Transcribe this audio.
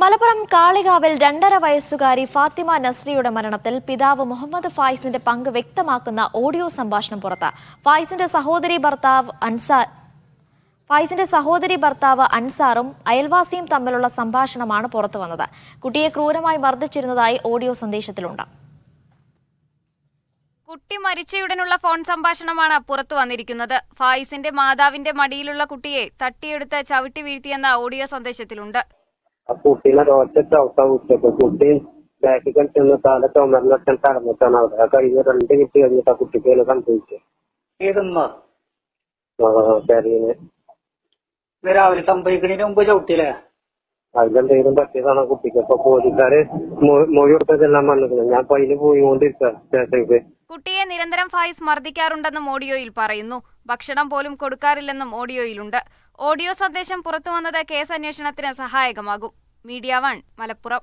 മലപ്പുറം കാളികാവിൽ 2.5 വയസ്സുകാരി ഫാത്തിമ നസ്രിയുടെ മരണത്തിൽ പിതാവ് മുഹമ്മദ് ഫായിസിന്റെ പങ്ക് വ്യക്തമാക്കുന്ന ഓഡിയോ സംഭാഷണം പുറത്ത്. ഫായിസിന്റെ സഹോദരി ഭർത്താവ് അൻസാറും അയൽവാസിയും തമ്മിലുള്ള സംഭാഷണമാണ് പുറത്തുവന്നത്. കുട്ടിയെ ക്രൂരമായി മർദ്ദിച്ചിരുന്നതായി ഓഡിയോ സന്ദേശത്തിലുണ്ട്. കുട്ടി മരിച്ചയുടനുള്ള ഫോൺ സംഭാഷണമാണ് പുറത്തു വന്നിരിക്കുന്നത്. ഫായിസിന്റെ മാതാവിന്റെ മടിയിലുള്ള കുട്ടിയെ തട്ടിയെടുത്ത് ചവിട്ടി വീഴ്ത്തിയെന്ന ഓഡിയോ സന്ദേശത്തിലുണ്ട്. കുട്ടീനെ ഒറ്റ കുട്ടി ബാക്കിൽ കളിച്ചെന്ന് തല ചുമരിലൊക്കെ കടന്നിട്ടാണ് അവിടെ കഴിഞ്ഞ 2 മിനിറ്റ് കഴിഞ്ഞിട്ട് ആ കുട്ടിക്ക് സംഭവിച്ചത്. രാവിലെ സംഭവിക്കുന്നതിന് മുമ്പ് ചവിട്ടിയില്ലേ? അതിലെന്തെങ്കിലും പറ്റിയതാണ് കുട്ടിക്ക്. അപ്പൊ പോലീസുകാര് മൊഴി കൊടുത്തതെല്ലാം വന്നിരിക്കുന്നത്. ഞാൻ അതിന് പോയിക്കൊണ്ടിരിക്കുക സ്റ്റേഷനിലേക്ക്. കുട്ടിയെ നിരന്തരം ഫായിസ് മർദ്ദിക്കാറുണ്ടെന്നും ഓഡിയോയിൽ പറയുന്നു. ഭക്ഷണം പോലും കൊടുക്കാറില്ലെന്നും ഓഡിയോയിലുണ്ട്. ഓഡിയോ സന്ദേശം പുറത്തുവന്നത് കേസ് അന്വേഷണത്തിന് സഹായകമാകും. മീഡിയ 1 മലപ്പുറം.